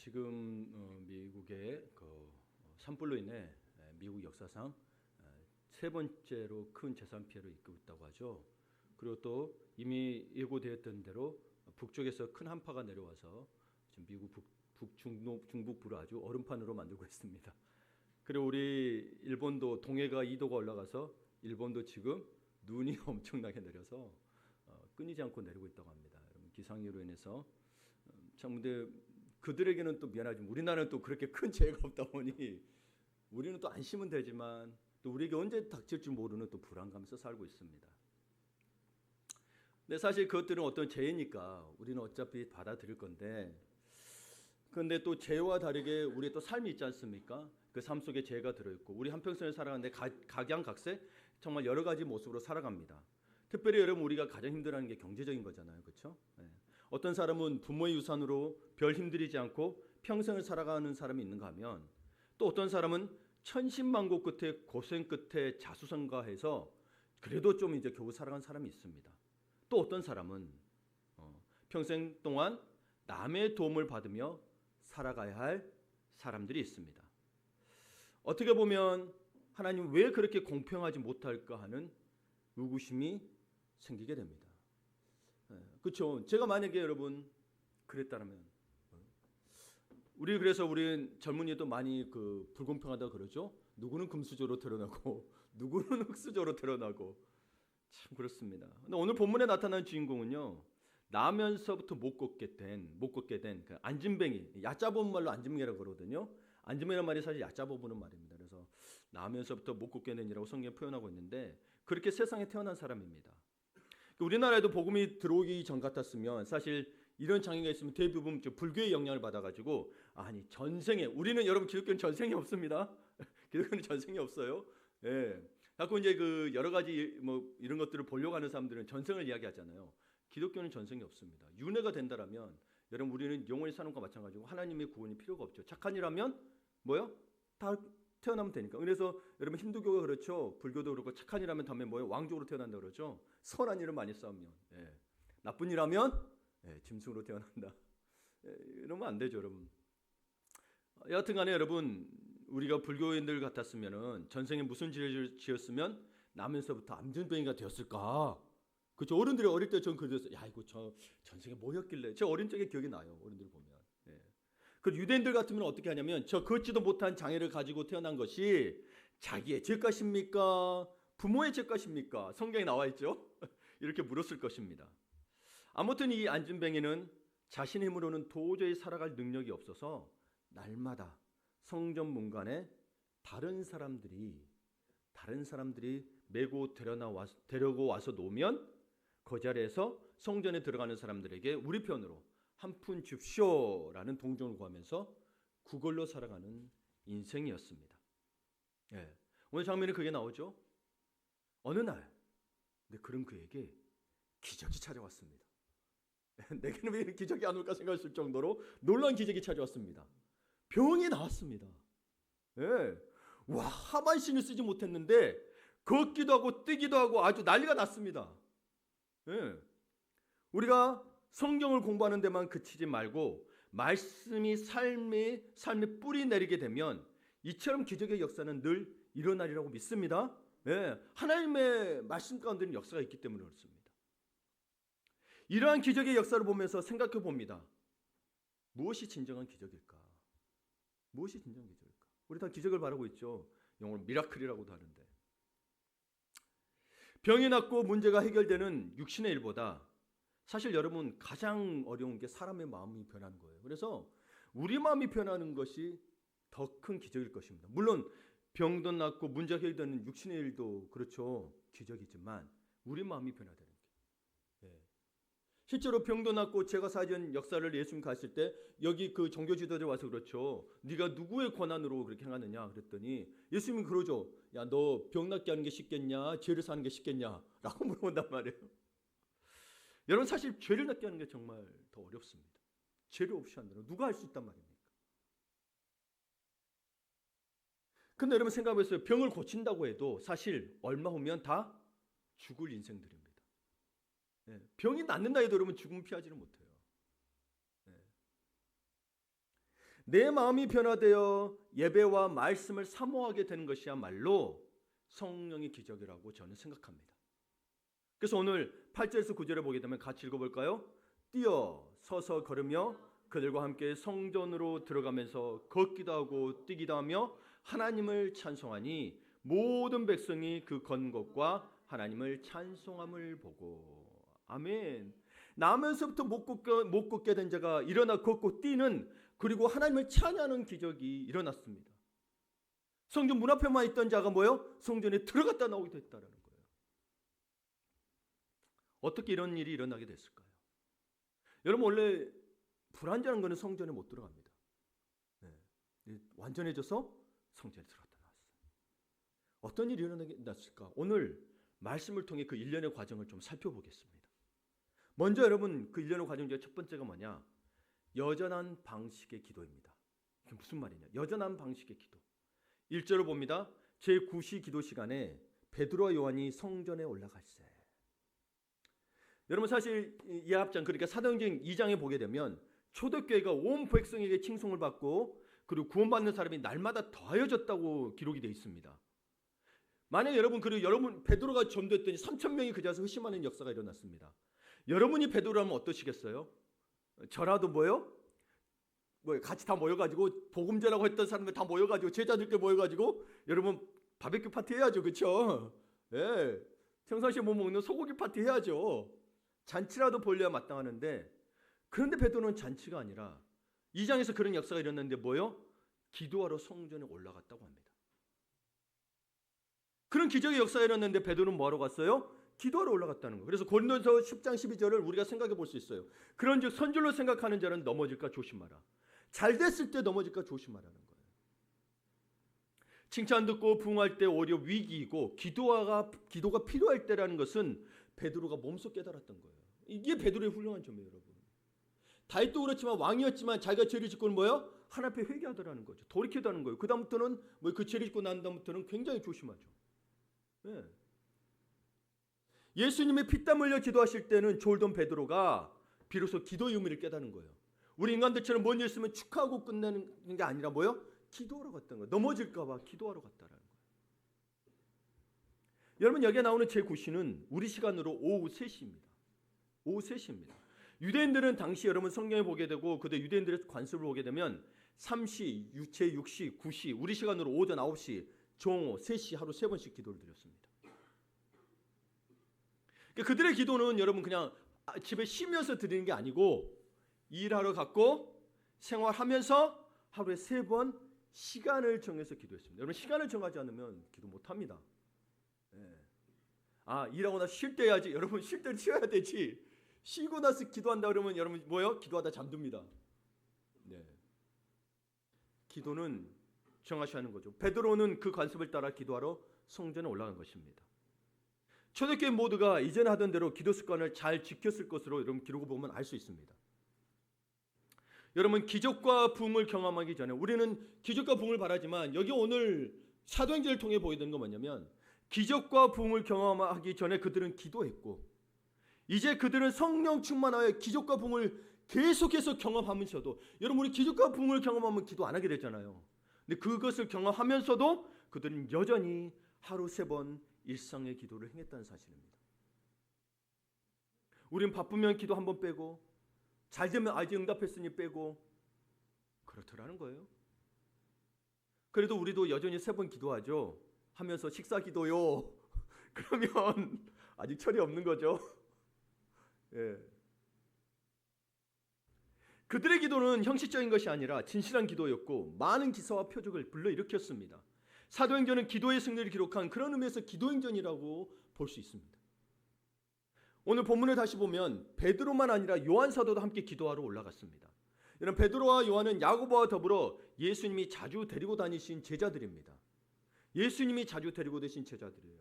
지금 미국의 그 산불로 인해 미국 역사상 세 번째로 큰 재산 피해를 입고 있다고 하죠. 그리고 또 이미 예고되었던 대로 북쪽에서 큰 한파가 내려와서 지금 미국 중북부를 아주 얼음판으로 만들고 있습니다. 그리고 우리 일본도 동해가 2도가 올라가서 일본도 지금 눈이 엄청나게 내려서 끊이지 않고 내리고 있다고 합니다. 여러분 기상으로 인해서 참 근데 그들에게는 또 미안하지만 우리나라는 또 그렇게 큰 재해가 없다 보니 우리는 또 안심은 되지만 또 우리에게 언제 닥칠지 모르는 또 불안감에서 살고 있습니다. 근데 사실 그것들은 어떤 재해니까 우리는 어차피 받아들일 건데 그런데 또 재해와 다르게 우리의 또 삶이 있지 않습니까? 그 삶 속에 재해가 들어있고 우리 한평생을 살아가는데 각양각색 정말 여러 가지 모습으로 살아갑니다. 특별히 여러분 우리가 가장 힘들어하는 게 경제적인 거잖아요. 그렇죠? 네. 어떤 사람은 부모의 유산으로 별 힘들이지 않고 평생을 살아가는 사람이 있는가 하면 또 어떤 사람은 천신만고 끝에 고생 끝에 자수성가해서 그래도 좀 이제 겨우 살아간 사람이 있습니다. 또 어떤 사람은 평생 동안 남의 도움을 받으며 살아가야 할 사람들이 있습니다. 어떻게 보면 하나님 왜 그렇게 공평하지 못할까 하는 의구심이 생기게 됩니다. 그렇죠. 제가 만약에 여러분 그랬다면 그래서 우리 젊은이도 많이 그 불공평하다 그러죠. 누구는 금수저로 태어나고 누구는 흙수저로 태어나고 참 그렇습니다. 근데 오늘 본문에 나타난 주인공은요. 나면서부터 못 걷게 된 그 안진뱅이, 얕잡은 말로 안진뱅이라고 그러거든요. 안진뱅이라는 말이 사실 얕잡아보는 말입니다. 그래서 나면서부터 못 걷게 된이라고 성경에 표현하고 있는데 그렇게 세상에 태어난 사람입니다. 우리나라에도 복음이 들어오기 전 같았으면 사실 이런 장애가 있으면 대부분 불교의 영향을 받아가지고 아니 전생에 우리는 여러분 기독교는 전생이 없습니다. 기독교는 전생이 없어요. 예. 자꾸 이제 그 여러 가지 뭐 이런 것들을 보려고 하는 사람들은 전생을 이야기하잖아요. 기독교는 전생이 없습니다. 윤회가 된다라면 여러분 우리는 영원히 사는 것과 마찬가지고 하나님의 구원이 필요가 없죠. 착한 일하면 뭐요? 다 태어나면 되니까. 그래서 여러분 힌두교가 그렇죠. 불교도 그렇고 착한 일하면 다음에 뭐예요? 왕족으로 태어난다 그러죠. 선한 일을 많이 쌓으면. 예. 나쁜 일하면 짐승으로 태어난다. 이러면 안 되죠, 여러분. 여하튼간에 여러분 우리가 불교인들 같았으면은 전생에 무슨 죄를 지었으면 나면서부터 안진뱅이가 되었을까? 그렇죠. 어른들이 어릴 때 전 그랬어요. 야 이거 저 전생에 뭐였길래? 제 어린 적에 기억이 나요. 어른들 보면. 예. 그 유대인들 같으면 어떻게 하냐면 저 걷지도 못한 장애를 가지고 태어난 것이 자기의 죄값입니까? 부모의 죄값입니까? 성경에 나와 있죠. 이렇게 물었을 것입니다. 아무튼 이 안진뱅이는 자신의 힘으로는 도저히 살아갈 능력이 없어서 날마다 성전 문간에 다른 사람들이 메고 데려고 와서 놓으면 그 자리에서 성전에 들어가는 사람들에게 우리 편으로 한 푼 줍쇼라는 동정을 구하면서 그걸로 살아가는 인생이었습니다. 예. 오늘 장면에 그게 나오죠. 어느 날 근데 그런 그에게 기적이 찾아왔습니다. 내게는 왜 기적이 안 올까 생각했을 정도로 놀라운 기적이 찾아왔습니다. 병이 나왔습니다. 예. 와, 하반신을 쓰지 못했는데 걷기도 하고 뛰기도 하고 아주 난리가 났습니다. 예. 우리가 성경을 공부하는 데만 그치지 말고 말씀이 삶의 뿌리 내리게 되면 이처럼 기적의 역사는 늘 일어나리라고 믿습니다. 예. 하나님의 말씀 가운데는 역사가 있기 때문에 그렇습니다. 이러한 기적의 역사를 보면서 생각해 봅니다. 무엇이 진정한 기적일까? 무엇이 진정한 기적일까? 우리 다 기적을 바라고 있죠. 영어로 미라클이라고도 하는데. 병이 낫고 문제가 해결되는 육신의 일보다 사실 여러분 가장 어려운 게 사람의 마음이 변하는 거예요. 그래서 우리 마음이 변하는 것이 더 큰 기적일 것입니다. 물론 병도 낫고 문제가 해결되는 육신의 일도 그렇죠. 기적이지만 우리 마음이 변화되는 게. 예. 실제로 병도 낫고 제가 사전 역사를 예수님 갔을 때 여기 그 종교 지도자들 와서 그렇죠. 네가 누구의 권한으로 그렇게 행하느냐 그랬더니 예수님이 그러죠. 야, 너 병 낫게 하는 게 쉽겠냐? 죄를 사는 게 쉽겠냐? 라고 물어본단 말이에요. 여러분 사실 죄를 낫게 하는 게 정말 더 어렵습니다. 죄를 없이 한다면 누가 할 수 있단 말입니까? 근데 여러분 생각해보세요. 병을 고친다고 해도 사실 얼마 후면 다 죽을 인생들입니다. 병이 낫는다 해도 여러분 죽음 피하지는 못해요. 내 마음이 변화되어 예배와 말씀을 사모하게 되는 것이야말로 성령의 기적이라고 저는 생각합니다. 그래서 오늘 8절에서 9절에 보게 되면 같이 읽어볼까요? 뛰어 서서 걸으며 그들과 함께 성전으로 들어가면서 걷기도 하고 뛰기도 하며 하나님을 찬송하니 모든 백성이 그 걷는 것과 하나님을 찬송함을 보고. 아멘. 나면서부터 못 걷게 된 자가 일어나 걷고 뛰는, 그리고 하나님을 찬양하는 기적이 일어났습니다. 성전 문 앞에만 있던 자가 뭐요? 성전에 들어갔다 나오게 됐다라는 거예요. 어떻게 이런 일이 일어나게 됐을까요? 여러분, 원래 불완전한 거는 성전에 못 들어갑니다. 네. 완전해져서 성전에 들어갔다 나왔어요. 어떤 일이 일어났을까? 오늘 말씀을 통해 그 일련의 과정을 좀 살펴보겠습니다. 먼저 여러분, 그 일련의 과정 중에 첫 번째가 뭐냐? 여전한 방식의 기도입니다. 이게 무슨 말이냐? 여전한 방식의 기도. 1절을 봅니다. 제9시 기도 시간에 베드로와 요한이 성전에 올라갈세. 여러분, 사실 이 앞장, 그러니까 사도행전 2장에 보게 되면 초대교회가 온 백성에게 칭송을 받고 그리고 구원받는 사람이 날마다 더하여졌다고 기록이 되어 있습니다. 만약 여러분, 그리고 여러분 베드로가 전도했더니 3,000명이 그 자리에서 회심하는 역사가 일어났습니다. 여러분이 베드로라면 어떠시겠어요? 저라도 뭐요? 같이 다 모여가지고 복음제라고 했던 사람들 다 모여가지고 제자들께 모여가지고 여러분 바베큐 파티 해야죠, 그렇죠? 예, 평상시에 못 먹는 소고기 파티 해야죠. 잔치라도 벌려야 마땅하는데, 그런데 베드로는 잔치가 아니라 2장에서 그런 역사가 일어났는데 뭐요? 기도하러 성전에 올라갔다고 합니다. 그런 기적의 역사가 일어났는데 베드로는 뭐하러 갔어요? 기도하러 올라갔다는 거예요. 그래서 고린도서 10장 12절을 우리가 생각해 볼 수 있어요. 그런즉 선줄로 생각하는 자는 넘어질까 조심하라. 잘 됐을 때 넘어질까 조심하라는 거예요. 칭찬 듣고 부응할 때 오히려 위기이고 기도가 필요할 때라는 것은 베드로가 몸소 깨달았던 거예요. 이게 베드로의 훌륭한 점이에요, 여러분. 다윗도 그렇지만 왕이었지만 자기가 죄를 짓고는 뭐예요? 하나님 앞에 회개하더라는 거죠. 돌이키다는 거예요. 그 다음부터는 그 죄를 짓고 난 다음부터는 굉장히 조심하죠. 네. 예수님의 피땀 흘려 기도하실 때는 졸던 베드로가 비로소 기도의 의미를 깨닫는 거예요. 우리 인간들처럼 뭔 일 있으면 축하하고 끝내는 게 아니라 뭐예요? 기도하러 갔다는 거예요. 넘어질까 봐 기도하러 갔다라는 거예요. 여러분, 여기에 나오는 제9시는 우리 시간으로 오후 3시입니다. 오후 3시입니다. 유대인들은 당시 여러분 성경에 보게 되고 그때 유대인들의 관습을 보게 되면 3시, 제6시, 9시, 우리 시간으로 오전 9시, 정오 3시 하루 3번씩 기도를 드렸습니다. 그들의 기도는 여러분 그냥 집에 쉬면서 드리는 게 아니고 일하러 갔고 생활하면서 하루에 3번 시간을 정해서 기도했습니다. 여러분, 시간을 정하지 않으면 기도 못합니다. 네. 일하고 나서 쉴 때 해야지. 여러분, 쉴 때는 쉬어야 되지. 쉬고 나서 기도한다 그러면 여러분 뭐요? 기도하다 잠듭니다. 네. 기도는 정하셔야 하는 거죠. 베드로는 그 관습을 따라 기도하러 성전에 올라간 것입니다. 초대교회 모두가 이전에 하던 대로 기도 습관을 잘 지켰을 것으로 여러분 기록을 보면 알 수 있습니다. 여러분, 기적과 부흥을 경험하기 전에 우리는 기적과 부흥을 바라지만 여기 오늘 사도행전을 통해 보게 되는 건 뭐냐면 기적과 부흥을 경험하기 전에 그들은 기도했고 이제 그들은 성령 충만하여 기적과 부흥을 계속해서 경험하면서도, 여러분 우리 기적과 부흥을 경험하면 기도 안 하게 되잖아요. 근데 그것을 경험하면서도 그들은 여전히 하루 3번 일상의 기도를 행했다는 사실입니다. 우리는 바쁘면 기도 1번 빼고 잘 되면 아직 응답했으니 빼고 그렇더라는 거예요. 그래도 우리도 여전히 3번 기도하죠. 하면서 식사 기도요. 그러면 아직 철이 없는 거죠. 예. 그들의 기도는 형식적인 것이 아니라 진실한 기도였고 많은 기사와 표적을 불러일으켰습니다. 사도행전은 기도의 승리를 기록한 그런 의미에서 기도행전이라고 볼 수 있습니다. 오늘 본문을 다시 보면 베드로만 아니라 요한 사도도 함께 기도하러 올라갔습니다. 이런 베드로와 요한은 야고보와 더불어 예수님이 자주 데리고 다니신 제자들입니다. 예수님이 자주 데리고 다니신 제자들이에요.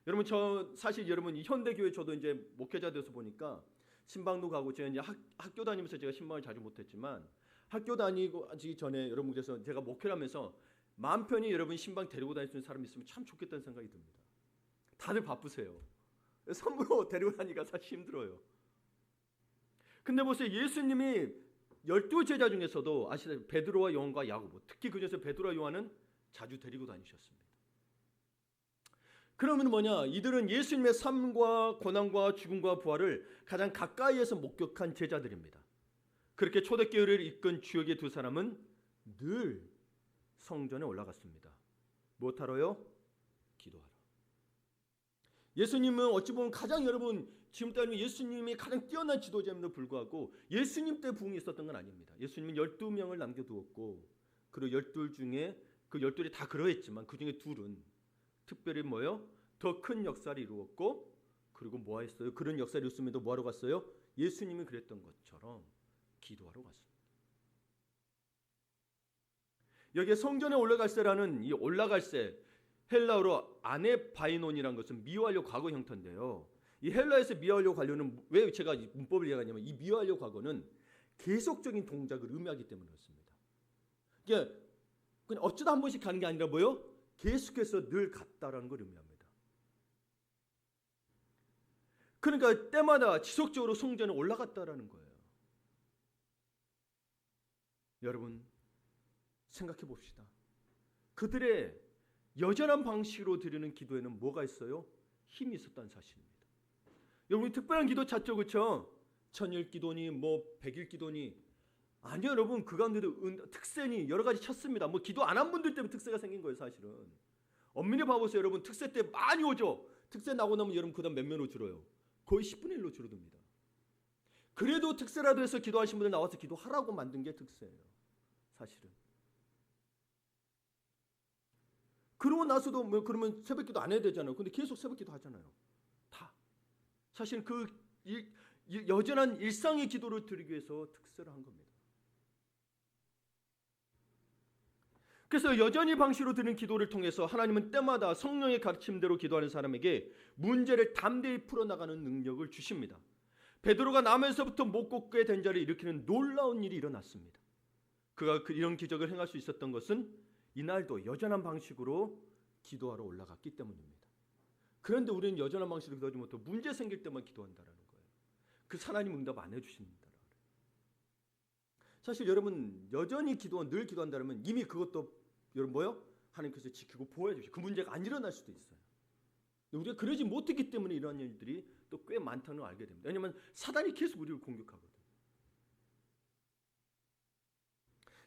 여러분, 사실 여러분 현대교회 저도 이제 목회자 돼서 보니까 신방도 가고 제가 이제 학교 다니면서 제가 신방을 자주 못했지만 학교 다니기 전에 여러분 그래서 제가 목회를 하면서 마음 편히 여러분 신방 데리고 다닐 수 있는 사람이 있으면 참 좋겠다는 생각이 듭니다. 다들 바쁘세요. 선물로 데리고 다니기가 사실 힘들어요. 근데 보세요, 예수님이 12 제자 중에서도 아시다시피 베드로와 요한과 야고보, 특히 그 중에서 베드로와 요한은 자주 데리고 다니셨습니다. 그러면 뭐냐? 이들은 예수님의 삶과 고난과 죽음과 부활을 가장 가까이에서 목격한 제자들입니다. 그렇게 초대교회를 이끈 주역의 두 사람은 늘 성전에 올라갔습니다. 무엇하러요? 기도하러. 예수님은 어찌 보면 가장 여러분 지금 따르면 예수님이 가장 뛰어난 지도자임에도 불구하고 예수님 때 부흥이 있었던 건 아닙니다. 예수님은 12명을 남겨두었고 그리고 12 중에 그 12이 다 그러했지만 그 중에 둘은 특별히 뭐요? 더 큰 역사를 이루었고 그리고 뭐 했어요? 그런 역사를 이뤘음에도 뭐하러 갔어요? 예수님이 그랬던 것처럼 기도하러 갔습니다. 여기에 성전에 올라갈세라는 이 올라갈세 헬라어로 아네바이논이라는 것은 미완료 과거 형태인데요. 이 헬라에서 미완료 관료는 왜 제가 이 문법을 이야기하냐면 이 미완료 과거는 계속적인 동작을 의미하기 때문에 그렇습니다. 이게 그냥 어쩌다 한 번씩 가는 게 아니라 뭐요? 계속해서 늘 갔다라는 걸 의미합니다. 그러니까 때마다 지속적으로 성전에 올라갔다라는 거예요. 여러분 생각해 봅시다. 그들의 여전한 방식으로 드리는 기도에는 뭐가 있어요? 힘이 있었다는 사실입니다. 여러분 특별한 기도 찾죠, 그렇죠? 천일 기도니 뭐 백일 기도니 아니요, 여러분 그 가운데도 특세니 여러 가지 찾습니다. 뭐 기도 안 한 분들 때문에 특세가 생긴 거예요, 사실은. 엄밀히 봐보세요, 여러분 특세 때 많이 오죠. 특세 나고 나면 여러분 그다음 몇 면으로 줄어요? 거의 10분의 1로 줄어듭니다. 그래도 특세라도 해서 기도하신 분들 나와서 기도하라고 만든 게 특세예요, 사실은. 그러고 나서도 뭐 그러면 새벽기도 안 해야 되잖아요. 근데 계속 새벽기도 하잖아요. 다. 사실 그 여전한 일상의 기도를 드리기 위해서 특세를 한 겁니다. 그래서 여전히 방식으로 드리는 기도를 통해서 하나님은 때마다 성령의 가르침대로 기도하는 사람에게 문제를 담대히 풀어나가는 능력을 주십니다. 베드로가 남에서부터 못 걷게 된 자를 일으키는 놀라운 일이 일어났습니다. 그가 이런 기적을 행할 수 있었던 것은 이날도 여전한 방식으로 기도하러 올라갔기 때문입니다. 그런데 우리는 여전한 방식으로 기도하지 못하고 문제 생길 때만 기도한다는 거예요. 그 하나님 응답 안 해주신다. 사실 여러분 여전히 늘 기도한다면 이미 그것도 여러분 뭐요? 하나님께서 지키고 보호해 주시고 그 문제가 안 일어날 수도 있어요. 우리가 그러지 못했기 때문에 이러한 일들이 또 꽤 많다는 걸 알게 됩니다. 왜냐하면 사단이 계속 우리를 공격하거든요.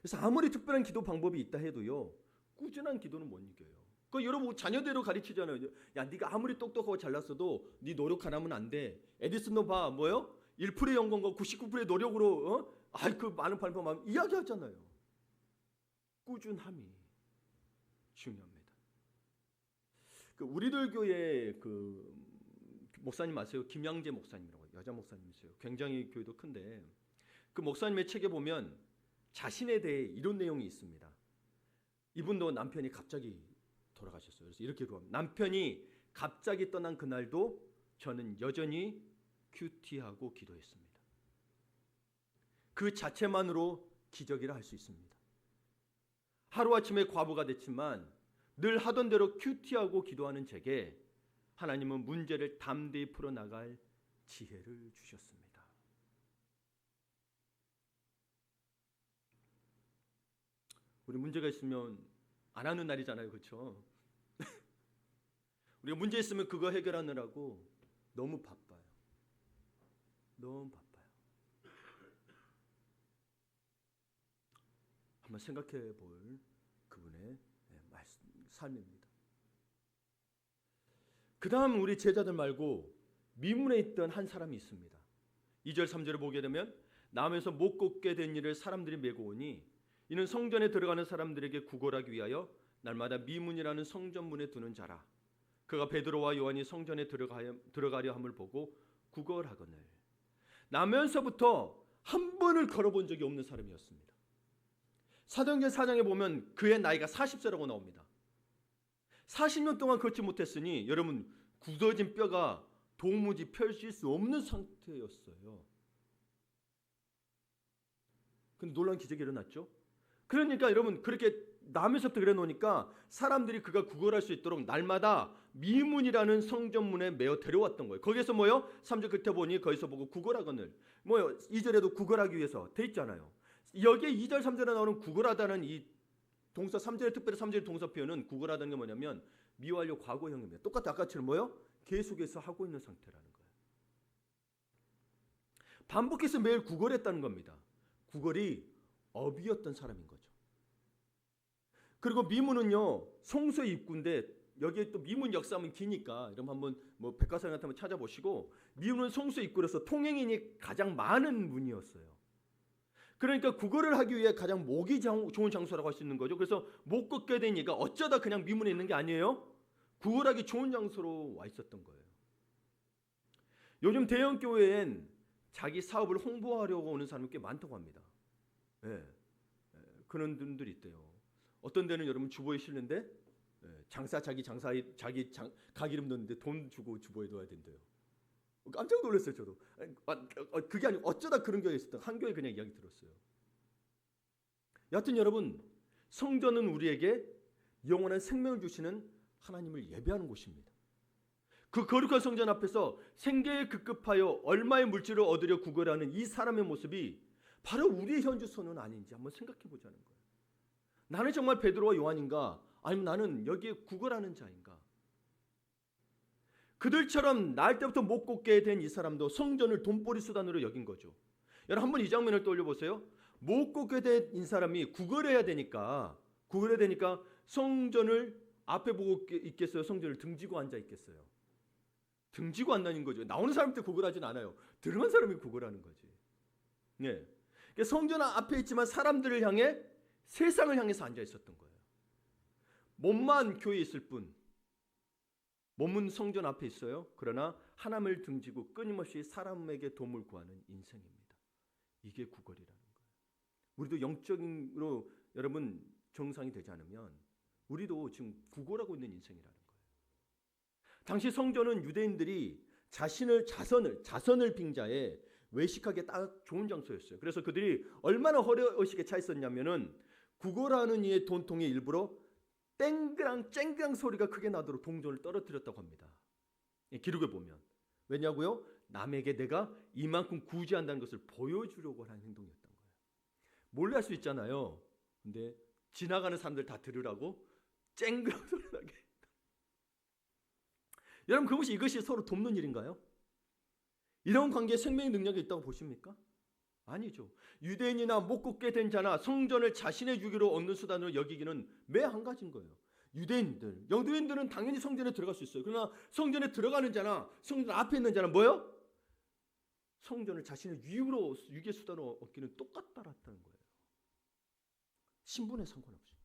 그래서 아무리 특별한 기도 방법이 있다 해도요, 꾸준한 기도는 못 이겨요. 그 여러분 자녀대로 가르치잖아요. 야, 네가 아무리 똑똑하고 잘났어도 네 노력 안 하면 안 돼. 에디슨도 봐, 뭐요? 1%의 연금과 99%의 노력으로 그 많은 발표만 이야기하잖아요. 꾸준함이 중요합니다. 우리들 교회 그 목사님 아세요? 김양재 목사님이라고 여자 목사님이세요. 굉장히 교회도 큰데 그 목사님의 책에 보면 자신에 대해 이런 내용이 있습니다. 이분도 남편이 갑자기 돌아가셨어요. 그래서 이렇게 남편이 갑자기 떠난 그날도 저는 여전히 큐티하고 기도했습니다. 그 자체만으로 기적이라 할 수 있습니다. 하루아침에 과부가 됐지만 늘 하던 대로 큐티하고 기도하는 제게 하나님은 문제를 담대히 풀어나갈 지혜를 주셨습니다. 우리 문제가 있으면 안 하는 날이잖아요, 그렇죠? 우리가 문제 있으면 그거 해결하느라고 너무 바빠요. 너무 바빠요. 한번 생각해 볼 그분의 삶입니다. 그 다음 우리 제자들 말고 미문에 있던 한 사람이 있습니다. 2절 3절을 보게 되면 남에서 못 걷게 된 일을 사람들이 메고 오니 이는 성전에 들어가는 사람들에게 구걸하기 위하여 날마다 미문이라는 성전문에 두는 자라. 그가 베드로와 요한이 성전에 들어가려 함을 보고 구걸하거늘. 나면서부터 한 번을 걸어본 적이 없는 사람이었습니다. 사도행전 4장에 보면 그의 나이가 40세라고 나옵니다. 40년 동안 걷지 못했으니 여러분 굳어진 뼈가 도무지 펼칠 수 없는 상태였어요. 근데 놀라운 기적이 일어났죠. 그러니까 여러분 그렇게 남에서부터 그래 놓으니까 사람들이 그가 구걸할 수 있도록 날마다 미문이라는 성전문에 메어 데려왔던 거예요. 거기서 뭐요? 3절 끝에 보니 거기서 보고 구걸하거늘. 뭐요? 2절에도 구걸하기 위해서 돼 있잖아요. 여기에 2절 3절에 나오는 구걸하다는 이 동사 3절의 특별히 3절의 동사 표현은 구걸하다는 게 뭐냐면 미완료 과거형입니다. 똑같아 아까처럼 뭐요? 계속해서 하고 있는 상태라는 거예요. 반복해서 매일 구걸했다는 겁니다. 구걸이 업이었던 사람인 거죠. 그리고 미문은요 성소의 입구인데 여기에 또 미문 역사하면 기니까 여러분 한번 뭐 백과사전 같은 거 찾아보시고 미문은 성소의 입구로서 통행인이 가장 많은 문이었어요. 그러니까 구걸을 하기 위해 가장 목이 좋은 장소라고 할 수 있는 거죠. 그래서 못 걷게 된 이가 어쩌다 그냥 미문에 있는 게 아니에요. 구걸하기 좋은 장소로 와 있었던 거예요. 요즘 대형 교회엔 자기 사업을 홍보하려고 오는 사람이 꽤 많다고 합니다. 예, 그런 분들이 있대요. 어떤 데는 여러분 주보에 실는데 자기 가게 이름 넣는데 돈 주고 주보에 넣어야 된대요. 깜짝 놀랐어요 저도. 그게 아니고 어쩌다 그런 교회에 있었던 한 교회 그냥 이야기 들었어요. 여하튼 여러분 성전은 우리에게 영원한 생명을 주시는 하나님을 예배하는 곳입니다. 그 거룩한 성전 앞에서 생계에 급급하여 얼마의 물질을 얻으려 구걸하는 이 사람의 모습이 바로 우리의 현주소는 아닌지 한번 생각해 보자는 거예요. 나는 정말 베드로와 요한인가? 아니면 나는 여기에 구걸하는 자인가? 그들처럼 날 때부터 못 걷게 된 이 사람도 성전을 돈벌이 수단으로 여긴 거죠. 여러분 한번 이 장면을 떠올려 보세요. 못 걷게 된 이 사람이 구걸해야 되니까 성전을 앞에 보고 있겠어요? 성전을 등지고 앉아 있겠어요? 등지고 앉는 거죠. 나오는 사람한테 구걸하진 않아요. 들어간 사람이 구걸하는 거지. 예. 성전 앞에 있지만 사람들을 향해 세상을 향해서 앉아 있었던 거예요. 몸만 교회에 있을 뿐 몸은 성전 앞에 있어요. 그러나 하나님을 등지고 끊임없이 사람에게 도움을 구하는 인생입니다. 이게 구걸이라는 거예요. 우리도 영적으로 여러분 정상이 되지 않으면 우리도 지금 구걸하고 있는 인생이라는 거예요. 당시 성전은 유대인들이 자선을 빙자해 외식하기에 딱 좋은 장소였어요. 그래서 그들이 얼마나 허례의식에 차 있었냐면은 구걸하는 이의 돈통에 일부러 쨍그랑 소리가 크게 나도록 동전을 떨어뜨렸다고 합니다. 기록에 보면. 왜냐고요? 남에게 내가 이만큼 구제한다는 것을 보여주려고 하는 행동이었던 거예요. 몰래 할 수 있잖아요. 근데 지나가는 사람들 다 들으라고 쨍그랑 소리 나게. 여러분 이것이 서로 돕는 일인가요? 이런 관계에 생명의 능력이 있다고 보십니까? 아니죠. 유대인이나 못 걷게 된 자나 성전을 자신의 유기로 얻는 수단으로 여기기는 매 한 가지인 거예요. 유대인들은 당연히 성전에 들어갈 수 있어요. 그러나 성전에 들어가는 자나 성전 앞에 있는 자는 뭐예요? 성전을 자신의 유기의 수단으로 얻기는 똑같다라는 거예요. 신분에 상관없이.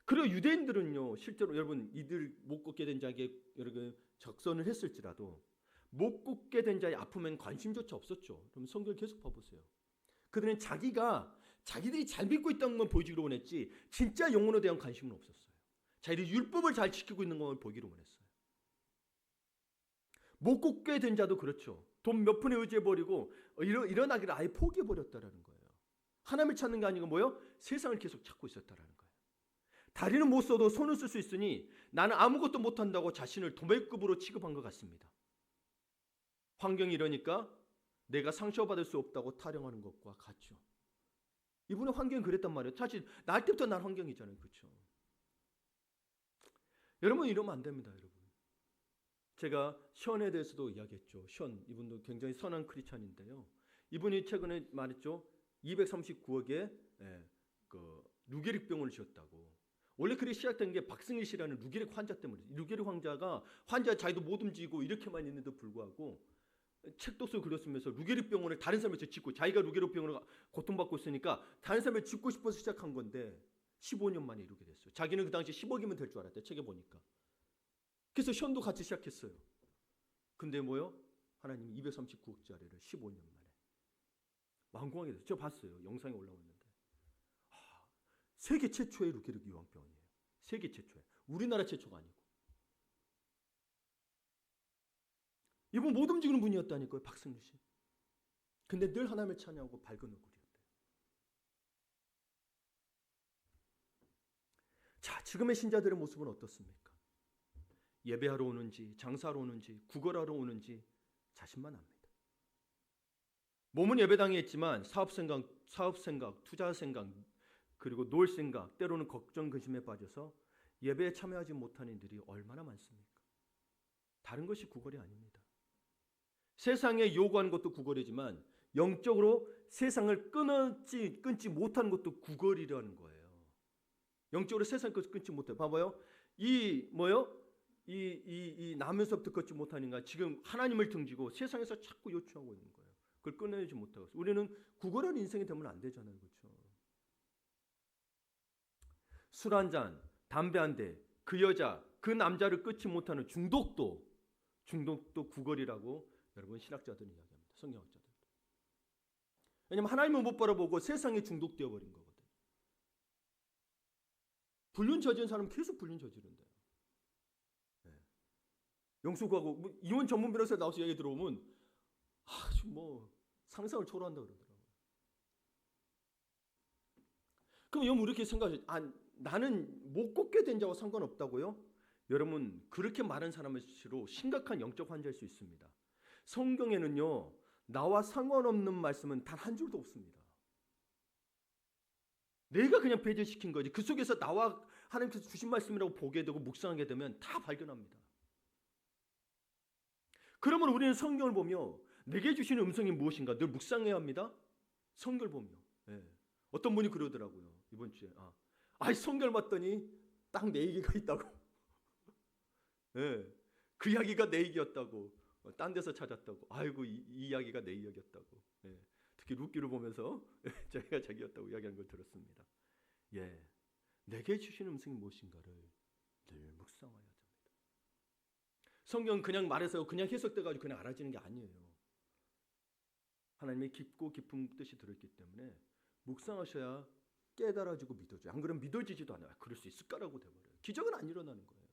그리고 유대인들은요, 실제로 여러분 이들 못 걷게 된 자에게 여러분 적선을 했을지라도 못 걷게 된 자의 아픔엔 관심조차 없었죠. 그럼 성경을 계속 봐보세요. 그들은 자기들이 잘 믿고 있다는 건 보여주기로 원했지 진짜 영혼에 대한 관심은 없었어요. 자기들이 율법을 잘 지키고 있는 걸 보기로 원했어요. 못 걷게 된 자도 그렇죠. 돈 몇 푼에 의지해버리고 일어나기를 아예 포기해버렸다라는 거예요. 하나님을 찾는 게 아니고 뭐예요? 세상을 계속 찾고 있었다라는 거예요. 다리는 못 써도 손을 쓸 수 있으니 나는 아무것도 못한다고 자신을 도매급으로 취급한 것 같습니다. 환경이 이러니까 내가 상처받을 수 없다고 타령하는 것과 같죠. 이분의 환경이 그랬단 말이에요. 사실 날 때부터 난 환경이잖아요. 그렇죠? 여러분 이러면 안 됩니다. 여러분. 제가 션에 대해서도 이야기했죠. 션 이분도 굉장히 선한 크리스찬인데요. 이분이 최근에 말했죠. 239억에 루게릭 병원을 지었다고. 원래 그게 시작된 게 박승일 씨라는 루게릭 환자 때문에. 루게릭 환자 자기도 못 움직이고 이렇게만 있는데도 불구하고 책도 쓰고 그렸으면서 루게릭 병원을 다른 사람한테 짓고 자기가 루게릭 병원을 고통받고 있으니까 다른 사람을 짓고 싶어서 시작한 건데 15년 만에 이루게 됐어요. 자기는 그 당시 10억이면 될 줄 알았대. 책에 보니까. 그래서 션도 같이 시작했어요. 근데 뭐요? 하나님이 239억짜리를 15년 만에 완공하게 됐어요. 제가 봤어요. 영상에 올라왔는데. 세계 최초의 루게릭 요양병원이에요. 세계 최초의. 우리나라 최초가 아니고. 이분 못 움직이는 분이었다니까요. 박승일 씨. 근데 늘 하나님을 찬양하고 밝은 얼굴이었대요. 자, 지금의 신자들의 모습은 어떻습니까? 예배하러 오는지 장사하러 오는지 구걸하러 오는지 자신만 압니다. 몸은 예배당에 있지만 사업 생각, 투자 생각, 그리고 놀 생각, 때로는 걱정 근심에 빠져서 예배에 참여하지 못하는 이들이 얼마나 많습니까? 다른 것이 구걸이 아닙니다. 세상에 요구하는 것도 구걸이지만 영적으로 세상을 끊지 못하는 것도 구걸이라는 거예요. 영적으로 세상을 끊지 못해. 봐봐요. 이 나면서부터 걷지 못하는가 지금 하나님을 등지고 세상에서 자꾸 요청하고 있는 거예요. 그걸 끊어내지 못하고 우리는 구걸한 인생이 되면 안 되잖아요. 그렇죠? 술 한 잔, 담배 한 대, 그 여자, 그 남자를 끊지 못하는 중독도 구걸이라고 여러분 신학자들은 이야기합니다. 성경학자들. 왜냐하면 하나님을 못 바라보고 세상에 중독되어 버린 거거든요. 불륜 저지른 사람은 계속 불륜 저지른대요. 네. 영수구하고 뭐 이혼 전문 변호사 나와서 얘기 들어오면 아주 뭐 상상을 초월한다 그러더라고요. 그럼 여러분 이렇게 생각하죠. 나는 못 걷게 된 자와 상관없다고요? 여러분 그렇게 말한 사람일수록 심각한 영적 환자일 수 있습니다. 성경에는요 나와 상관없는 말씀은 단 한 줄도 없습니다. 내가 그냥 배제시킨 거지. 그 속에서 나와 하나님께서 주신 말씀이라고 보게 되고 묵상하게 되면 다 발견합니다. 그러면 우리는 성경을 보며 내게 주시는 음성이 무엇인가 늘 묵상해야 합니다. 성경을 보며. 네. 어떤 분이 그러더라고요. 이번 주에 성경을 봤더니 딱 내 얘기가 있다고. 네. 그 이야기가 내 얘기였다고. 딴 데서 찾았다고. 아이고 이 이야기가 내 이야기였다고. 네. 특히 룻기를 보면서 자기가 자기였다고 이야기하는 걸 들었습니다. 예, 내게 주신 음성이 무엇인가를 늘 묵상해야 됩니다. 성경 그냥 말해서 그냥 해석돼가지고 그냥 알아지는 게 아니에요. 하나님의 깊고 깊은 뜻이 들어있기 때문에 묵상하셔야 깨달아지고 믿어져요. 안 그러면 믿어지지도 않아요. 그럴 수 있을까라고 돼버려요. 기적은 안 일어나는 거예요.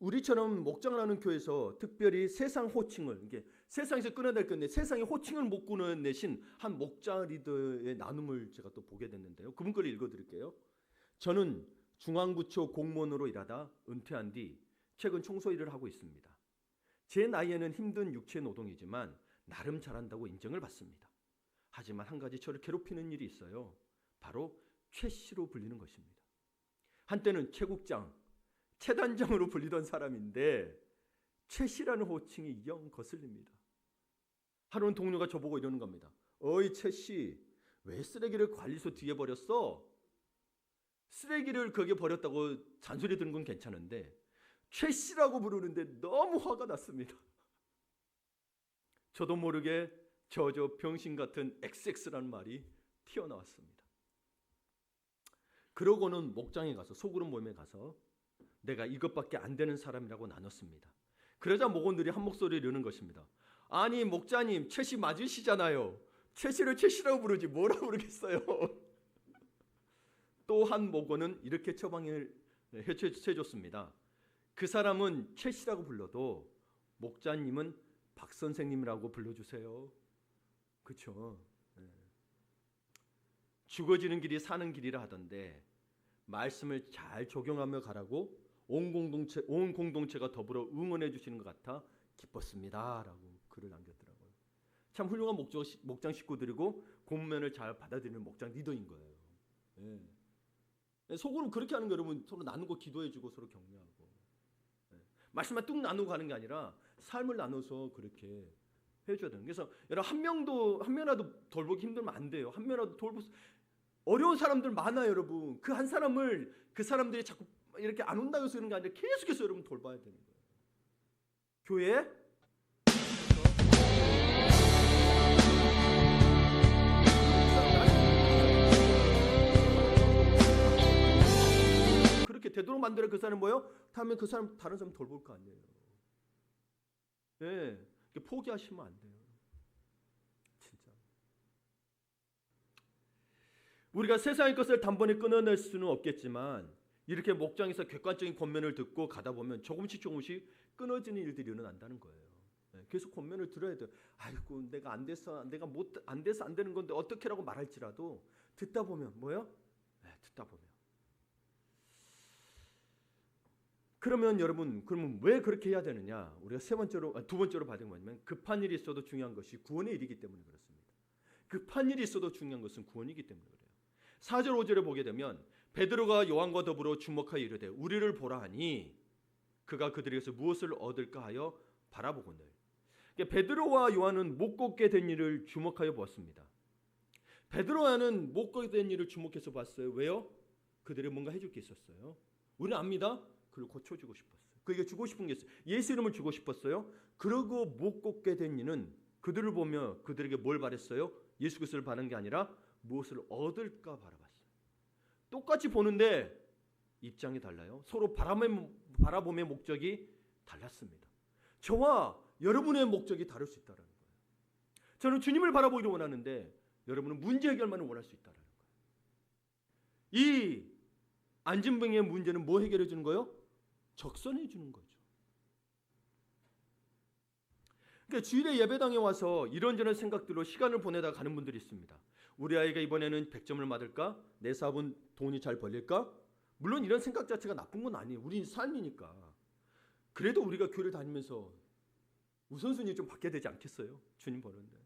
우리처럼 목장을 하는 교회에서 특별히 세상 호칭을 이게 세상에서 끊어낼 건데 세상의 호칭을 못 끊어내신 한 목자 리더의 나눔을 제가 또 보게 됐는데요. 그분 걸 읽어드릴게요. 저는 중앙부처 공무원으로 일하다 은퇴한 뒤 최근 청소 일을 하고 있습니다. 제 나이에는 힘든 육체 노동이지만 나름 잘한다고 인정을 받습니다. 하지만 한 가지 저를 괴롭히는 일이 있어요. 바로 최 씨로 불리는 것입니다. 한때는 최국장, 최단장으로 불리던 사람인데 최 씨라는 호칭이 영 거슬립니다. 하루는 동료가 저보고 이러는 겁니다. 어이 최 씨, 왜 쓰레기를 관리소 뒤에 버렸어? 쓰레기를 거기에 버렸다고 잔소리 드는 건 괜찮은데 최 씨라고 부르는데 너무 화가 났습니다. 저도 모르게 저 병신 같은 XX라는 말이 튀어나왔습니다. 그러고는 목장에 가서 소그룹 모임에 가서 내가 이것밖에 안 되는 사람이라고 나눴습니다. 그러자 목원들이 한 목소리를 이르는 것입니다. 아니 목자님 최 씨 맞으시잖아요. 최 씨를 최 씨라고 부르지 뭐라 부르겠어요. 또 한 목원은 이렇게 처방을 해줬습니다. 그 사람은 최 씨라고 불러도 목자님은 박 선생님이라고 불러주세요. 그렇죠. 죽어지는 길이 사는 길이라 하던데 말씀을 잘 적용하며 가라고 온 공동체가 더불어 응원해 주시는 것 같아 기뻤습니다라고 글을 남겼더라고요. 참 훌륭한 목장 식구들이고 공면을 잘 받아들이는 목장 리더인 거예요. 예. 속으로 그렇게 하는 거 여러분 서로 나누고 기도해주고 서로 격려하고 말씀만 뚝 나누고 가는 게 아니라 삶을 나눠서 그렇게 해줘야 되는. 그래서 여러분 한 명이라도 돌보기 힘들면 안 돼요. 한 명이라도 어려운 사람들 많아요, 여러분. 그 한 사람을 그 사람들이 자꾸 이렇게 안 온다고 해서 그런 게 아니라 계속해서 여러분 돌봐야 되는 거예요. 교회 그렇게 되도록 만들어 그 사람 뭐요? 다음에 그 사람 다른 사람 돌볼 거 아니에요. 예, 포기하시면 안 돼요. 진짜. 우리가 세상의 것을 단번에 끊어낼 수는 없겠지만 이렇게 목장에서 객관적인 권면을 듣고 가다 보면 조금씩 끊어지는 일들이 일어난다는 거예요. 계속 권면을 들어야 돼요. 아이고 내가 안 돼서 안 되는 건데 어떻게라고 말할지라도 듣다 보면 뭐요? 듣다 보면 그러면 여러분, 그러면 왜 그렇게 해야 되느냐? 우리가 두 번째로 받은 거냐면 급한 일이 있어도 중요한 것이 구원의 일이기 때문에 그렇습니다. 급한 일이 있어도 중요한 것은 구원이기 때문에 그래요. 4절 5절에 보게 되면 베드로가 요한과 더불어 주목하여 이르되 우리를 보라 하니 그가 그들에게서 무엇을 얻을까 하여 바라보거늘. 베드로와 요한은 못 걷게 된 일을 주목하여 보았습니다. 베드로와는 못 걷게 된 일을 주목해서 봤어요. 왜요? 그들이 뭔가 해줄 게 있었어요. 우리는 압니다. 그를 고쳐주고 싶었어요. 그에게 주고 싶은 게 있어요. 예수 이름을 주고 싶었어요. 그러고 못 걷게 된 이는 그들을 보며 그들에게 뭘 바랬어요? 예수 그리스도를 바라는 게 아니라 무엇을 얻을까 바라봤어요. 똑같이 보는데 입장이 달라요. 서로 바라봄의 목적이 달랐습니다. 저와 여러분의 목적이 다를 수 있다는 거예요. 저는 주님을 바라보기를 원하는데 여러분은 문제 해결만을 원할 수 있다는 거예요. 이 안진병의 문제는 뭐 해결해 주는 거예요? 적선해 주는 거죠. 그러니까 주일에 예배당에 와서 이런저런 생각들로 시간을 보내다 가는 분들이 있습니다. 우리 아이가 이번에는 100점을 맞을까? 내 사업은 돈이 잘 벌릴까? 물론 이런 생각 자체가 나쁜 건 아니에요. 우리 삶이니까. 그래도 우리가 교회를 다니면서 우선순위 좀 받게 되지 않겠어요? 주님 보는데.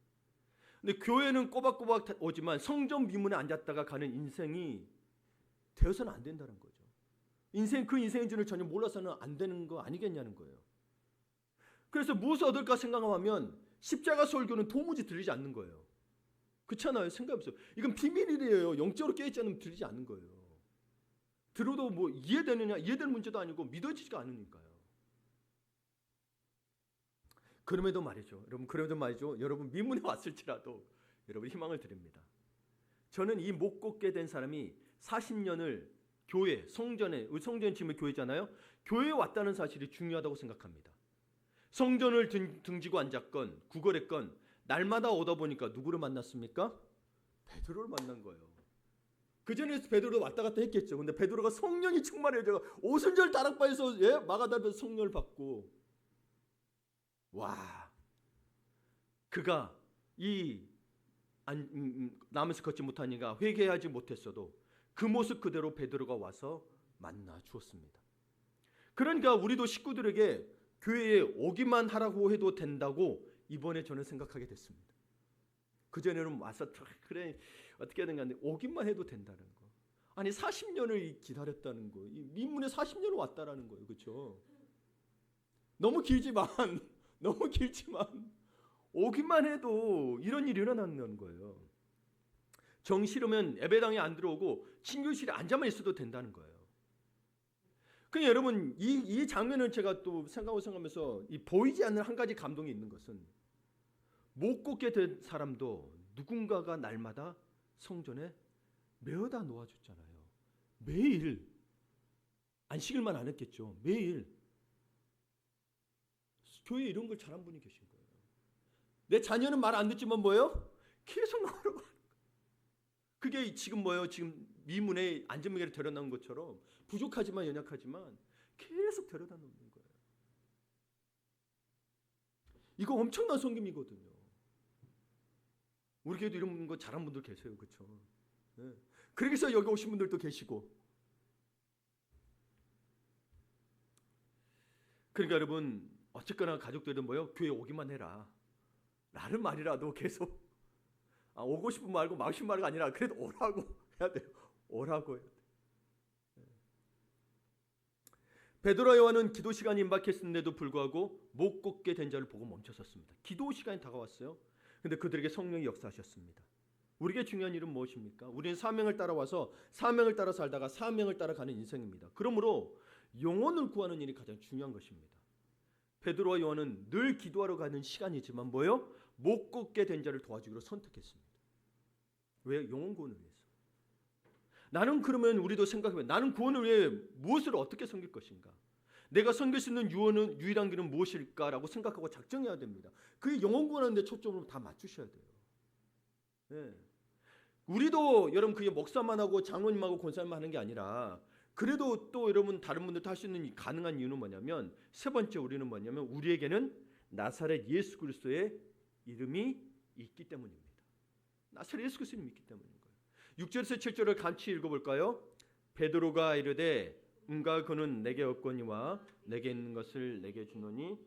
근데 교회는 꼬박꼬박 오지만 성전 미문에 앉았다가 가는 인생이 되어서는 안 된다는 거죠. 그 인생인 줄을 전혀 몰라서는 안 되는 거 아니겠냐는 거예요. 그래서 무엇을 얻을까 생각하면 십자가 설교는 도무지 들리지 않는 거예요. 그렇잖아요. 생각해보세요. 이건 비밀이에요. 영적으로 깨어있지 않으면 들리지 않는 거예요. 들어도 뭐 이해되는 문제도 아니고 믿어지지가 않으니까요. 그럼에도 말이죠. 여러분 미문에 왔을지라도 여러분 희망을 드립니다. 저는 이 못 걷게 된 사람이 40년을 교회, 성전에 지금 교회잖아요. 교회에 왔다는 사실이 중요하다고 생각합니다. 성전을 등지고 앉았건 구걸했건 날마다 오다 보니까 누구를 만났습니까? 베드로를 만난 거예요. 그전에 베드로도 왔다 갔다 했겠죠. 근데 베드로가 성령이 충만해져 오순절 다락방에서 마가다변 성령을 받고 와, 그가 남에서 걷지 못하니까 회개하지 못했어도 그 모습 그대로 베드로가 와서 만나 주었습니다. 그러니까 우리도 식구들에게 교회에 오기만 하라고 해도 된다고 이번에 저는 생각하게 됐습니다. 그전에는 와서 그래 어떻게 하든 간에 오기만 해도 된다는 거. 아니 40년을 기다렸다는 거. 이 민문에 40년을 왔다라는 거예요. 그렇죠? 너무 길지만 오기만 해도 이런 일이 일어난다는 거예요. 정 싫으면 예배당에 안 들어오고 친교실에 앉아만 있어도 된다는 거예요. 그러니까 여러분 이 장면을 제가 또 생각하면서 이 보이지 않는 한 가지 감동이 있는 것은 못 걷게 된 사람도 누군가가 날마다 성전에 메어다 놓아줬잖아요. 매일 안식일만 안 했겠죠. 매일 교회에 이런 걸 잘한 분이 계신 거예요. 내 자녀는 말 안 듣지만 뭐예요? 계속 나오라고 하는 거예요. 그게 지금 뭐예요? 지금 미문에 안전무게를 데려놓은 것처럼 부족하지만 연약하지만 계속 데려다 놓는 거예요. 이거 엄청난 섬김이거든요. 우리 교회도 이런 거 잘한 분들 계세요. 그렇죠? 네. 그래서 여기 오신 분들도 계시고. 그러니까 여러분 어쨌거나 가족들은 뭐요? 교회 오기만 해라 라는 말이라도 계속 오고 싶은 말고 마고 싶은 말이 아니라 그래도 오라고 해야 돼요. 오라고 해야 돼요. 베드로와 요한은 기도 시간이 임박했음에도 불구하고 못 걷게 된 자를 보고 멈춰섰습니다. 기도 시간이 다가왔어요. 근데 그들에게 성령이 역사하셨습니다. 우리에게 중요한 일은 무엇입니까? 우리는 사명을 따라와서 사명을 따라 살다가 사명을 따라가는 인생입니다. 그러므로 영혼을 구하는 일이 가장 중요한 것입니다. 베드로와 요한은 늘 기도하러 가는 시간이지만 뭐요? 못 걷게 된 자를 도와주기로 선택했습니다. 왜? 영혼 구원을 위해서. 나는 그러면 우리도 생각해봐요. 나는 구원을 위해 무엇을 어떻게 섬길 것인가? 내가 섬길 수 있는 유일한 길은 무엇일까라고 생각하고 작정해야 됩니다. 그게 영혼 구원하는 데 초점으로 다 맞추셔야 돼요. 네. 우리도 여러분 그게 목사만 하고 장로님하고 권사님만 하는 게 아니라 그래도 또 여러분 다른 분들도 할 수 있는 가능한 이유는 뭐냐면 세 번째 우리는 뭐냐면 우리에게는 나사렛 예수 그리스도의 이름이 있기 때문입니다. 나사렛 예수 그리스도의 이름이 있기 때문인 거예요. 6절에서 7절을 같이 읽어볼까요? 베드로가 이르되 은과 금은 내게 없거니와 내게 있는 것을 내게 주노니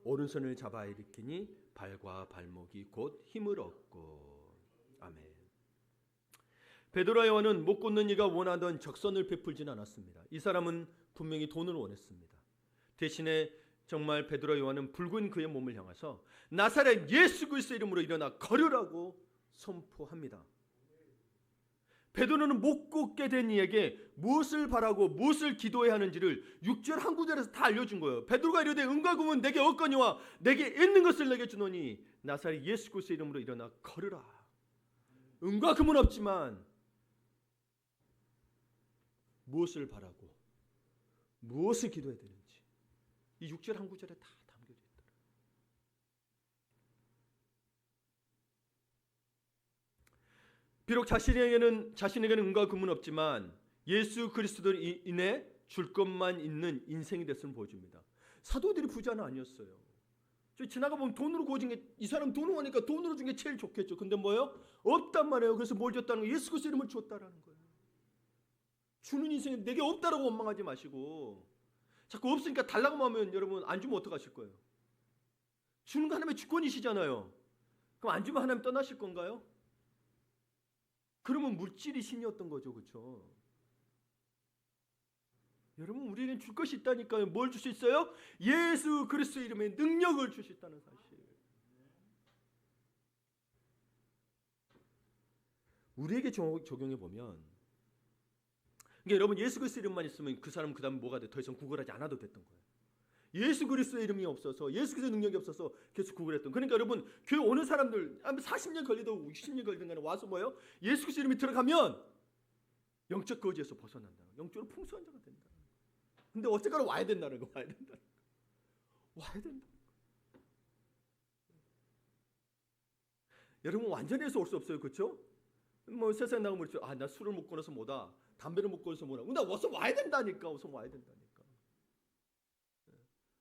오른손을 잡아 일으키니 발과 발목이 곧 힘을 얻고. 아멘. 베드로와 요한은 못 걷는 이가 원하던 적선을 베풀진 않았습니다. 이 사람은 분명히 돈을 원했습니다. 대신에 정말 베드로와 요한은 붉은 그의 몸을 향해서 나사렛 예수 그리스도의 이름으로 일어나 걸으라고 선포합니다. 베드로는 못 걷게 된 이에게 무엇을 바라고 무엇을 기도해야 하는지를 6절 한 구절에서 다 알려준 거예요. 베드로가 이르되 은과 금은 내게 없거니와 내게 있는 것을 내게 주노니 나사렛 예수 그리스도의 이름으로 일어나 걸으라. 은과 금은 없지만 무엇을 바라고 무엇을 기도해야 되는지 이 6절 한 구절에 다 담겨져 있다. 비록 자신에게는 은과 금은 없지만 예수 그리스도로 인해 줄 것만 있는 인생이 됐음을 보여줍니다. 사도들이 부자는 아니었어요. 저 지나가 보면 돈으로 구워진 게 이 사람 돈을 하니까 돈으로 준 게 제일 좋겠죠. 근데 뭐예요? 없단 말이에요. 그래서 뭘 줬다는 거예요? 예수 그리스도 이름을 줬다라는 거예요. 주는 인생에 내게 없다라고 원망하지 마시고 자꾸 없으니까 달라고 하면 여러분 안 주면 어떡하실 거예요? 주는 거 하나님의 주권이시잖아요. 그럼 안 주면 하나님 떠나실 건가요? 그러면 물질이 신이었던 거죠. 그렇죠? 여러분 우리는 줄 것이 있다니까요. 뭘 줄 수 있어요? 예수 그리스도 이름의 능력을 줄 수 있다는 사실. 우리에게 적용해 보면 그러니까 여러분 예수 그리스도 이름만 있으면 그 사람은 그 다음 뭐가 돼? 더 이상 구걸하지 않아도 됐던 거예요. 예수 그리스도의 이름이 없어서 예수 그리스도의 능력이 없어서 계속 구걸했던. 그러니까 여러분 교회 오는 사람들 40년 걸리든 60년 걸리든 간에 와서 뭐예요? 예수 그리스도 이름이 들어가면 영적 거지에서 벗어난다. 영적으로 풍성한 자가 된다. 근데 어쨌거나 와야 된다는 거. 와야 된다. 와야 된다. 여러분 완전히 해서 올 수 없어요. 그렇죠? 뭐 세상 나가면 그렇죠. 나 술을 못 끊어서 뭐다. 담배를 못 끊어서 뭐다. 근데 어서 와야 된다니까. 어서 와야 된다니까.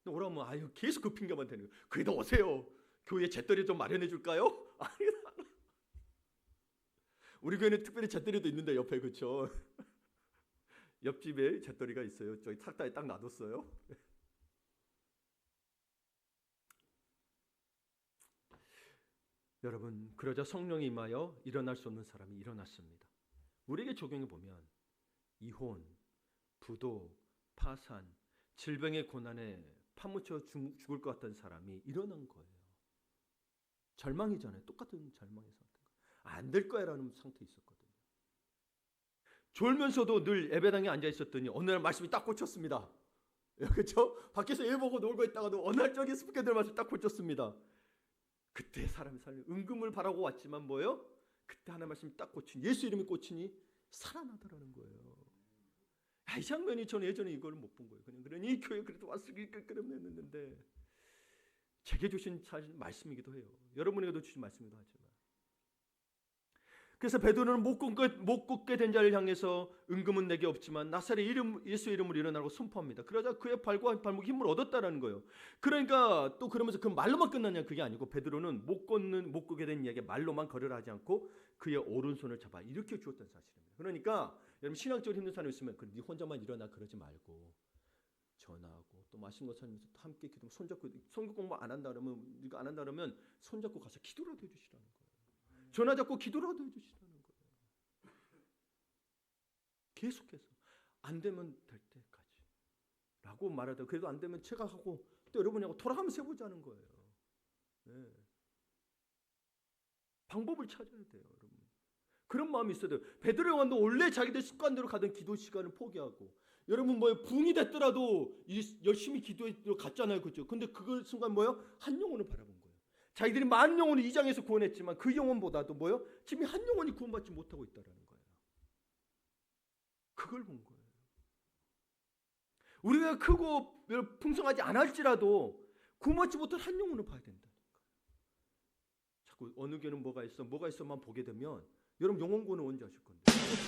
근데 오라면 아유 계속 그 핑계만 대는 거예요. 그래도 오세요. 교회에 잿더리 좀 마련해 줄까요? 아니 우리 교회는 특별히 잿더리도 있는데 옆에 그렇죠. 옆집에 잿더리가 있어요. 저기 탁다에 딱 놔뒀어요. 여러분 그러자 성령이 임하여 일어날 수 없는 사람이 일어났습니다. 우리에게 적용해 보면 이혼, 부도, 파산, 질병의 고난에 파묻혀 죽을 것 같던 사람이 일어난 거예요. 절망이잖아요. 똑같은 절망의 상태. 안 될 거야라는 상태에 있었거든요. 졸면서도 늘 예배당에 앉아 있었더니 어느 날 말씀이 딱 꽂혔습니다. 그렇죠? 밖에서 예배 보고 놀고 있다가도 어느 날 저기 스피커들 말씀 딱 꽂혔습니다. 그때 사람이 살려 은금을 바라고 왔지만 뭐예요? 그때 하나님 말씀이 딱 꽂히니 예수 이름이 꽂히니 살아나더라는 거예요. 이 장면이 저는 예전에 이걸 못 본 거예요. 그냥 이 교회 그래도 왔으기 끄끄름냈는데 제게 주신 말씀이기도 해요. 여러분에게도 주신 말씀이기도 하지만 그래서 베드로는 못 걷게 된 자를 향해서 은금은 내게 없지만 나사렛 예수 이름으로 일어나라고 선포합니다. 그러자 그의 발과 발목에 힘을 얻었다라는 거예요. 그러니까 또 그러면서 그 말로만 끝났냐 그게 아니고 베드로는 못 걷게 된 이에게 말로만 걸으라 하지 않고 그의 오른손을 잡아 일으켜 주었다는 사실입니다. 그러니까 여러분 신앙적으로 힘든 사람이 있으면 네 혼자만 일어나 그러지 말고 전화하고 또 맛있는 거 사면서 또 함께 기도 손잡고 성경 공부 안 한다 그러면 네가 안 한다 그러면 손잡고 가서 기도라도 해주시라는 거예요. 전화 잡고 기도라도 해주시라는 거예요. 계속해서 안 되면 될 때까지 라고 말하다 그래도 안 되면 제가 하고 또 여러분하고 돌아가면서 해보자는 거예요. 네. 방법을 찾아야 돼요. 여러분. 그런 마음이 있어야 돼요. 베드로 요한도 원래 자기들 습관대로 가던 기도 시간을 포기하고 여러분 뭐예요? 붕이 됐더라도 열심히 기도해 갔잖아요. 그렇죠? 근데 그 순간 뭐예요? 한 영혼을 바라본 거예요. 자기들이 많은 영혼을 2장에서 구원했지만 그 영혼보다도 뭐예요? 지금 한 영혼이 구원받지 못하고 있다라는 거예요. 그걸 본 거예요. 우리가 크고 풍성하지 않을지라도 구원받지 못한 한 영혼을 봐야 된다니까요. 자꾸 어느 교회는 뭐가 있어만 보게 되면 여러분 영혼 구원은 언제 하실 건데?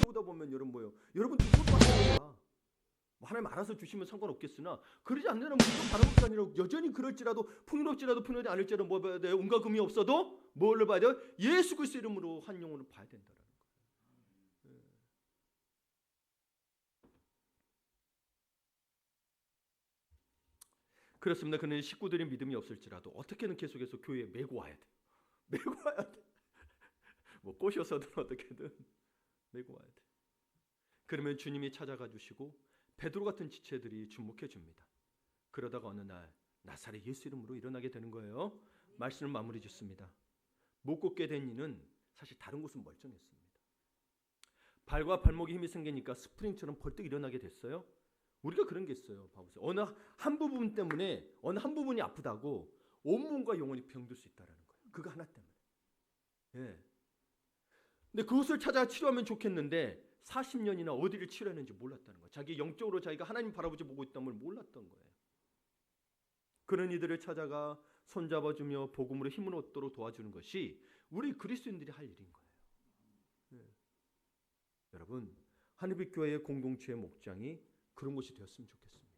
채우다 보면 여러분 뭐예요? 여러분 누구 받는 거야? 뭐 하나님 알아서 주시면 상관없겠으나 그러지 않으면 무슨 바라는 게 아니라 여전히 그럴지라도 풍요롭지 않을지라도 뭐 봐야 돼요? 은과 금이 없어도 뭘로 봐야 돼요? 예수 그리스도 이름으로 한 영혼을 봐야 된다라는 거예요. 그렇습니다. 그는 식구들의 믿음이 없을지라도 어떻게든 계속해서 교회에 메고 와야 돼. 메고 와야 돼. 뭐 꼬셔서든 어떻게든 메고 와야 돼. 그러면 주님이 찾아가 주시고 베드로 같은 지체들이 주목해 줍니다. 그러다가 어느 날 나사렛 예수 이름으로 일어나게 되는 거예요. 말씀을 마무리 짓습니다. 못 걷게 된 이는 사실 다른 곳은 멀쩡했습니다. 발과 발목에 힘이 생기니까 스프링처럼 벌떡 일어나게 됐어요. 우리가 그런 게 있어요. 봐보세요. 어느 한 부분 때문에 어느 한 부분이 아프다고 온몸과 영혼이 병들 수 있다라는 거예요. 그거 하나 때문에. 예. 근데 그것을 찾아 치료하면 좋겠는데 40년이나 어디를 치료했는지 몰랐다는 거예요. 자기 영적으로 자기가 하나님 바라보지 보고 있다는 걸 몰랐던 거예요. 그런 이들을 찾아가 손잡아주며 복음으로 힘을 얻도록 도와주는 것이 우리 그리스도인들이 할 일인 거예요. 예. 여러분, 하늘빛교회의 공동체의 목장이 그런 곳이 되었으면 좋겠습니다.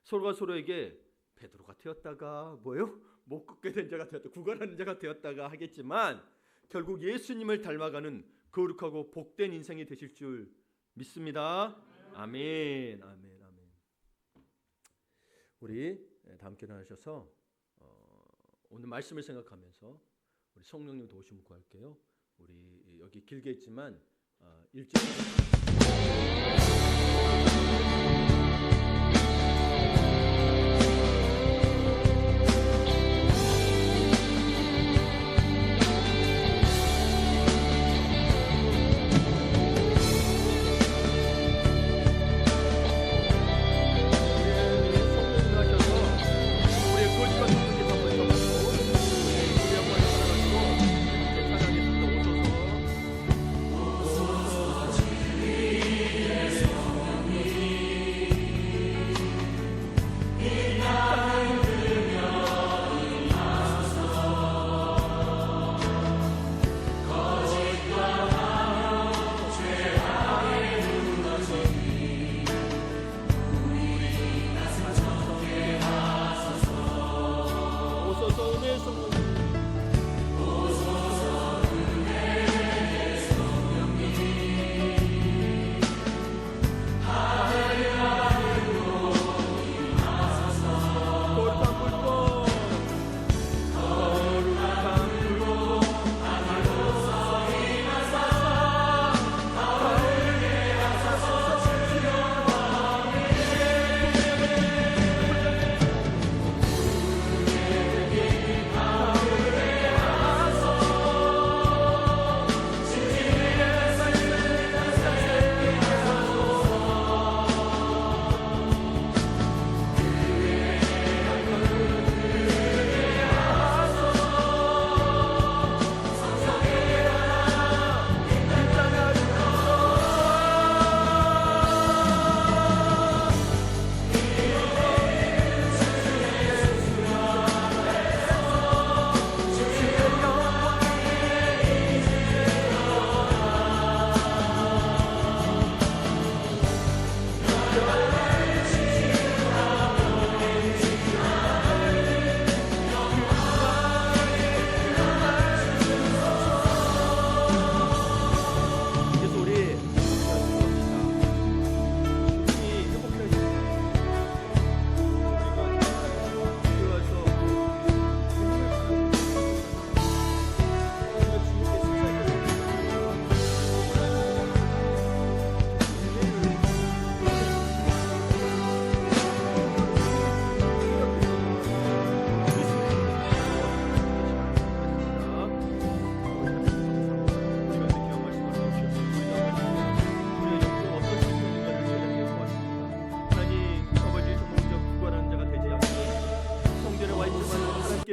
서로가 서로에게 베드로가 되었다가 뭐요? 못 걷게 된 자가 되었다, 구걸하는 자가 되었다가 하겠지만 결국 예수님을 닮아가는 거룩하고 복된 인생이 되실 줄 믿습니다. 아멘, 아멘, 아멘. 우리 다 함께 일어나셔서 오늘 말씀을 생각하면서 우리 성령님 도우심을 구할게요. 우리 여기 길게 있지만 일찍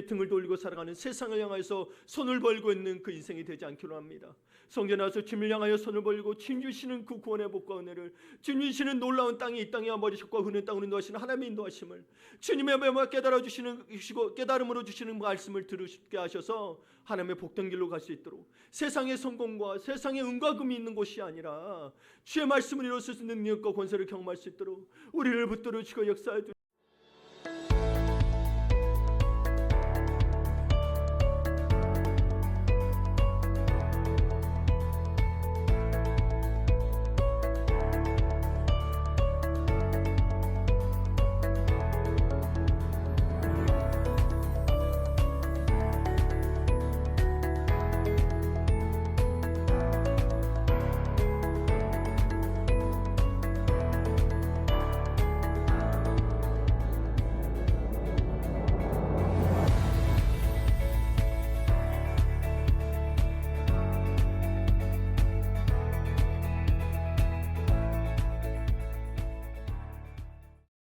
등을 돌리고 살아가는 세상을 향해서 손을 벌고 있는 그 인생이 되지 않기로 합니다. 성전에 와서 주님을 향하여 손을 벌리고 주님 주시는 그 구원의 복과 은혜를, 주님 주시는 놀라운 땅이 이 땅에 머리속과 흐르는 땅으로 인도하시는 하나님의 인도하심을, 주님의 마음을 깨달아 주시고 깨달음으로 주시는 말씀을 들으시게 하셔서 하나님의 복된 길로 갈 수 있도록, 세상의 성공과 세상의 은과 금이 있는 곳이 아니라 주의 말씀을 이루실 수 있는 능력과 권세를 경험할 수 있도록 우리를 붙들어 주시고 역사해 주시옵소서.